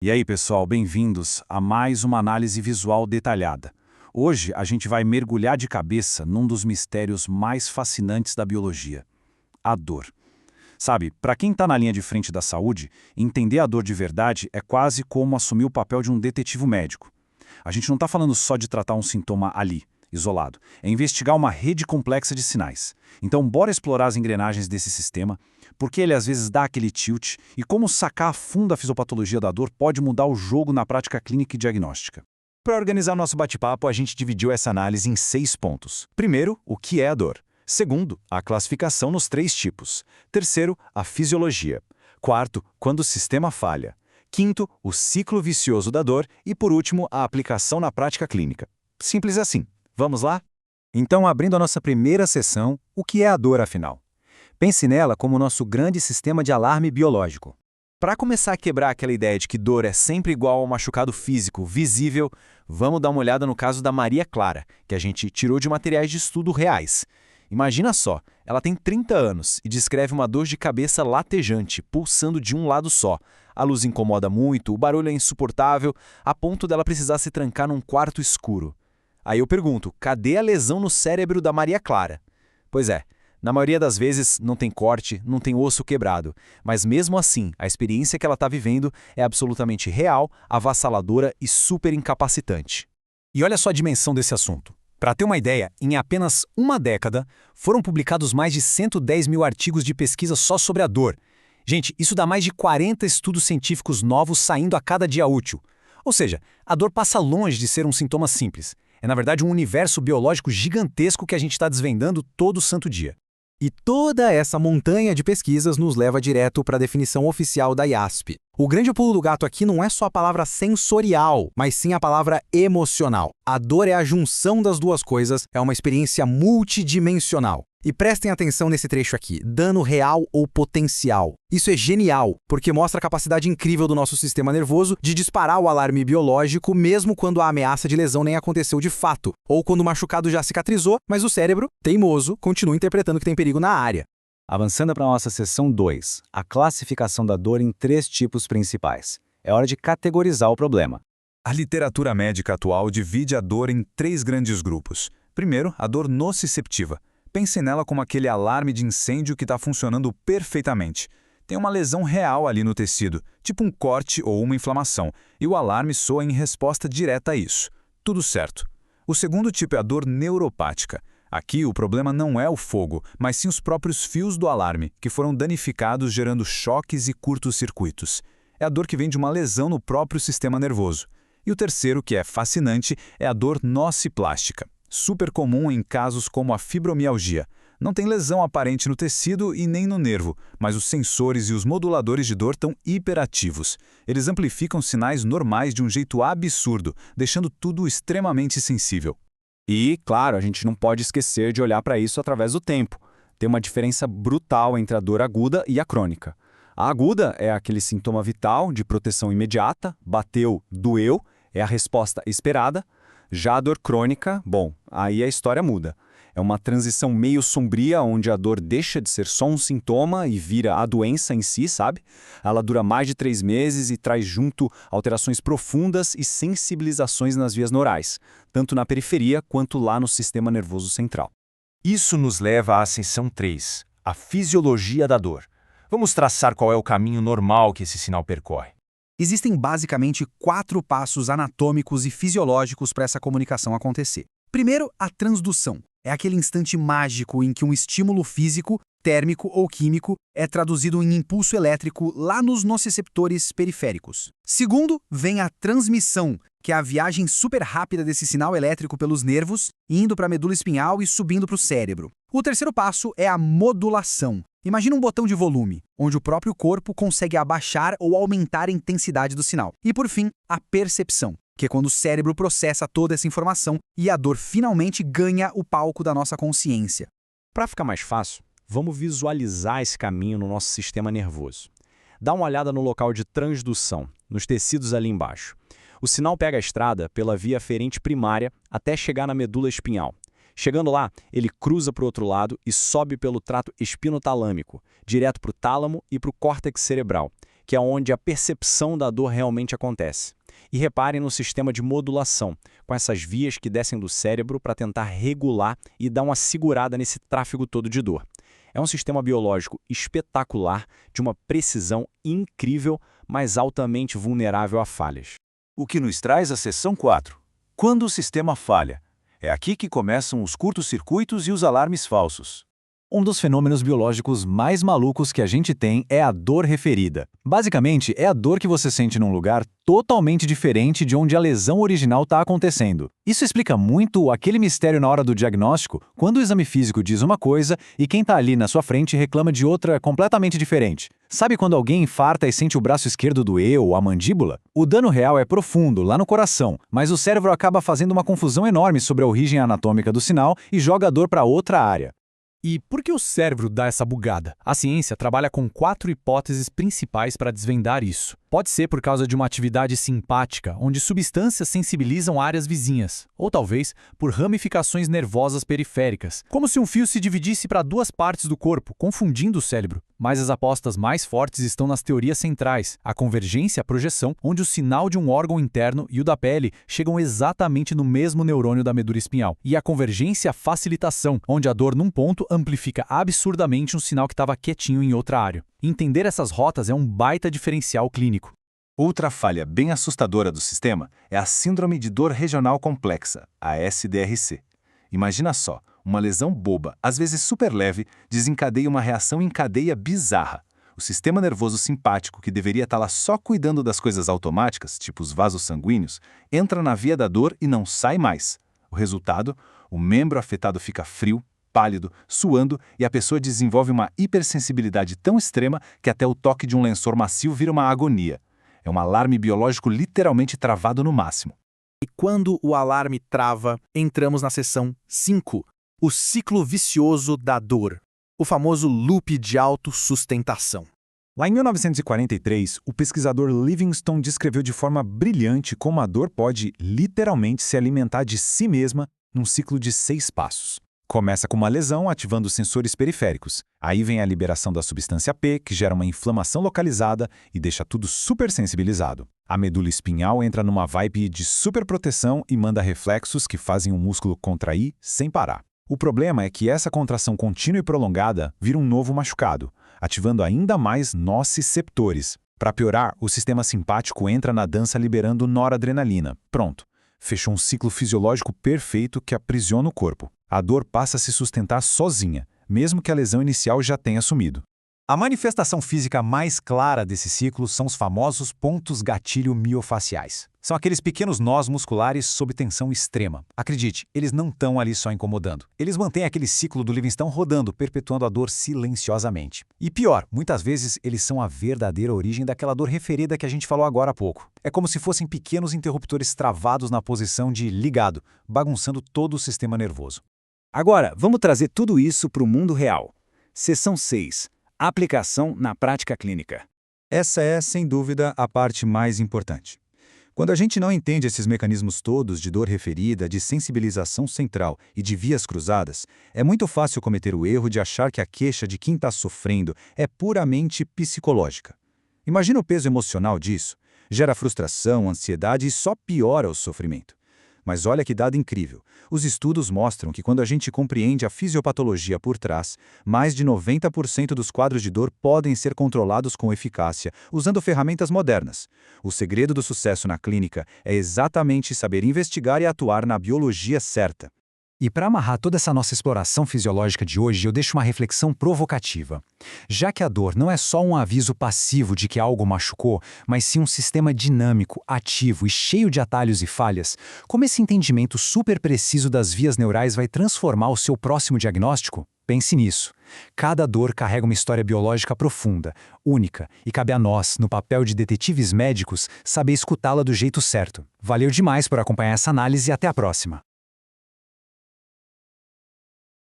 E aí, pessoal, bem-vindos a mais uma análise visual detalhada. Hoje a gente vai mergulhar de cabeça num dos mistérios mais fascinantes da biologia: a dor. Sabe, para quem está na linha de frente da saúde, entender a dor de verdade é quase como assumir o papel de um detetive médico. A gente não está falando só de tratar um sintoma ali, isolado. É investigar uma rede complexa de sinais. Então, bora explorar as engrenagens desse sistema, porque ele às vezes dá aquele tilt e como sacar a fundo a fisiopatologia da dor pode mudar o jogo na prática clínica e diagnóstica. Para organizar nosso bate-papo, a gente dividiu essa análise em 6 pontos. Primeiro, o que é a dor. Segundo, a classificação nos 3 tipos. Terceiro, a fisiologia. Quarto, quando o sistema falha. Quinto, o ciclo vicioso da dor. E, por último, a aplicação na prática clínica. Simples assim. Vamos lá? Então, abrindo a nossa primeira sessão, o que é a dor, afinal? Pense nela como o nosso grande sistema de alarme biológico. Para começar a quebrar aquela ideia de que dor é sempre igual ao machucado físico, visível, vamos dar uma olhada no caso da Maria Clara, que a gente tirou de materiais de estudo reais. Imagina só, ela tem 30 anos e descreve uma dor de cabeça latejante, pulsando de um lado só. A luz incomoda muito, o barulho é insuportável, a ponto dela precisar se trancar num quarto escuro. Aí eu pergunto, cadê a lesão no cérebro da Maria Clara? Pois é, na maioria das vezes não tem corte, não tem osso quebrado, mas mesmo assim, a experiência que ela está vivendo é absolutamente real, avassaladora e super incapacitante. E olha só a dimensão desse assunto. Para ter uma ideia, em apenas uma década, foram publicados mais de 110 mil artigos de pesquisa só sobre a dor. Gente, isso dá mais de 40 estudos científicos novos saindo a cada dia útil. Ou seja, a dor passa longe de ser um sintoma simples. É, na verdade, um universo biológico gigantesco que a gente está desvendando todo santo dia. E toda essa montanha de pesquisas nos leva direto para a definição oficial da IASP. O grande pulo do gato aqui não é só a palavra sensorial, mas sim a palavra emocional. A dor é a junção das duas coisas, é uma experiência multidimensional. E prestem atenção nesse trecho aqui, dano real ou potencial. Isso é genial, porque mostra a capacidade incrível do nosso sistema nervoso de disparar o alarme biológico mesmo quando a ameaça de lesão nem aconteceu de fato, ou quando o machucado já cicatrizou, mas o cérebro, teimoso, continua interpretando que tem perigo na área. Avançando para a nossa seção 2, a classificação da dor em 3 tipos principais. É hora de categorizar o problema. A literatura médica atual divide a dor em 3 grandes grupos. Primeiro, a dor nociceptiva. Pense nela como aquele alarme de incêndio que está funcionando perfeitamente. Tem uma lesão real ali no tecido, tipo um corte ou uma inflamação, e o alarme soa em resposta direta a isso. Tudo certo. O segundo tipo é a dor neuropática. Aqui o problema não é o fogo, mas sim os próprios fios do alarme, que foram danificados gerando choques e curtos-circuitos. É a dor que vem de uma lesão no próprio sistema nervoso. E o terceiro, que é fascinante, é a dor nociplástica. Super comum em casos como a fibromialgia. Não tem lesão aparente no tecido e nem no nervo, mas os sensores e os moduladores de dor estão hiperativos. Eles amplificam sinais normais de um jeito absurdo, deixando tudo extremamente sensível. E, claro, a gente não pode esquecer de olhar para isso através do tempo. Tem uma diferença brutal entre a dor aguda e a crônica. A aguda é aquele sintoma vital de proteção imediata, bateu, doeu, é a resposta esperada. Já a dor crônica, bom, aí a história muda. É uma transição meio sombria onde a dor deixa de ser só um sintoma e vira a doença em si, sabe? Ela dura mais de 3 meses e traz junto alterações profundas e sensibilizações nas vias neurais, tanto na periferia quanto lá no sistema nervoso central. Isso nos leva à seção 3, a fisiologia da dor. Vamos traçar qual é o caminho normal que esse sinal percorre. Existem basicamente 4 passos anatômicos e fisiológicos para essa comunicação acontecer. Primeiro, a transdução. É aquele instante mágico em que um estímulo físico, térmico ou químico é traduzido em impulso elétrico lá nos nociceptores periféricos. Segundo, vem a transmissão, que é a viagem super rápida desse sinal elétrico pelos nervos, indo para a medula espinhal e subindo para o cérebro. O terceiro passo é a modulação. Imagina um botão de volume, onde o próprio corpo consegue abaixar ou aumentar a intensidade do sinal. E por fim, a percepção, que é quando o cérebro processa toda essa informação e a dor finalmente ganha o palco da nossa consciência. Para ficar mais fácil, vamos visualizar esse caminho no nosso sistema nervoso. Dá uma olhada no local de transdução, nos tecidos ali embaixo. O sinal pega a estrada pela via aferente primária até chegar na medula espinhal. Chegando lá, ele cruza para o outro lado e sobe pelo trato espinotalâmico, direto para o tálamo e para o córtex cerebral, que é onde a percepção da dor realmente acontece. E reparem no sistema de modulação, com essas vias que descem do cérebro para tentar regular e dar uma segurada nesse tráfego todo de dor. É um sistema biológico espetacular, de uma precisão incrível, mas altamente vulnerável a falhas. O que nos traz a seção 4. Quando o sistema falha. É aqui que começam os curtos-circuitos e os alarmes falsos. Um dos fenômenos biológicos mais malucos que a gente tem é a dor referida. Basicamente, é a dor que você sente num lugar totalmente diferente de onde a lesão original está acontecendo. Isso explica muito aquele mistério na hora do diagnóstico, quando o exame físico diz uma coisa e quem está ali na sua frente reclama de outra completamente diferente. Sabe quando alguém infarta e sente o braço esquerdo doer ou a mandíbula? O dano real é profundo, lá no coração, mas o cérebro acaba fazendo uma confusão enorme sobre a origem anatômica do sinal e joga a dor para outra área. E por que o cérebro dá essa bugada? A ciência trabalha com 4 hipóteses principais para desvendar isso. Pode ser por causa de uma atividade simpática, onde substâncias sensibilizam áreas vizinhas, ou talvez por ramificações nervosas periféricas, como se um fio se dividisse para 2 partes do corpo, confundindo o cérebro. Mas as apostas mais fortes estão nas teorias centrais, a convergência e a projeção, onde o sinal de um órgão interno e o da pele chegam exatamente no mesmo neurônio da medula espinhal, e a convergência e a facilitação, onde a dor num ponto amplifica absurdamente um sinal que estava quietinho em outra área. Entender essas rotas é um baita diferencial clínico. Outra falha bem assustadora do sistema é a Síndrome de Dor Regional Complexa, a SDRC. Imagina só, uma lesão boba, às vezes super leve, desencadeia uma reação em cadeia bizarra. O sistema nervoso simpático, que deveria estar lá só cuidando das coisas automáticas, tipo os vasos sanguíneos, entra na via da dor e não sai mais. O resultado? O membro afetado fica frio, pálido, suando e a pessoa desenvolve uma hipersensibilidade tão extrema que até o toque de um lençol macio vira uma agonia. É um alarme biológico literalmente travado no máximo. E quando o alarme trava, entramos na seção 5, o ciclo vicioso da dor, o famoso loop de autossustentação. Lá em 1943, o pesquisador Livingstone descreveu de forma brilhante como a dor pode literalmente se alimentar de si mesma num ciclo de 6 passos. Começa com uma lesão ativando os sensores periféricos. Aí vem a liberação da substância P, que gera uma inflamação localizada e deixa tudo super sensibilizado. A medula espinhal entra numa vibe de superproteção e manda reflexos que fazem o músculo contrair sem parar. O problema é que essa contração contínua e prolongada vira um novo machucado, ativando ainda mais nociceptores. Para piorar, o sistema simpático entra na dança liberando noradrenalina. Pronto. Fechou um ciclo fisiológico perfeito que aprisiona o corpo. A dor passa a se sustentar sozinha, mesmo que a lesão inicial já tenha sumido. A manifestação física mais clara desse ciclo são os famosos pontos gatilho miofaciais. São aqueles pequenos nós musculares sob tensão extrema. Acredite, eles não estão ali só incomodando. Eles mantêm aquele ciclo do Livingstone rodando, perpetuando a dor silenciosamente. E pior, muitas vezes eles são a verdadeira origem daquela dor referida que a gente falou agora há pouco. É como se fossem pequenos interruptores travados na posição de ligado, bagunçando todo o sistema nervoso. Agora, vamos trazer tudo isso para o mundo real. Seção 6. Aplicação na prática clínica. Essa é, sem dúvida, a parte mais importante. Quando a gente não entende esses mecanismos todos de dor referida, de sensibilização central e de vias cruzadas, é muito fácil cometer o erro de achar que a queixa de quem está sofrendo é puramente psicológica. Imagina o peso emocional disso. Gera frustração, ansiedade e só piora o sofrimento. Mas olha que dado incrível. Os estudos mostram que quando a gente compreende a fisiopatologia por trás, mais de 90% dos quadros de dor podem ser controlados com eficácia, usando ferramentas modernas. O segredo do sucesso na clínica é exatamente saber investigar e atuar na biologia certa. E para amarrar toda essa nossa exploração fisiológica de hoje, eu deixo uma reflexão provocativa. Já que a dor não é só um aviso passivo de que algo machucou, mas sim um sistema dinâmico, ativo e cheio de atalhos e falhas, como esse entendimento super preciso das vias neurais vai transformar o seu próximo diagnóstico? Pense nisso. Cada dor carrega uma história biológica profunda, única, e cabe a nós, no papel de detetives médicos, saber escutá-la do jeito certo. Valeu demais por acompanhar essa análise e até a próxima.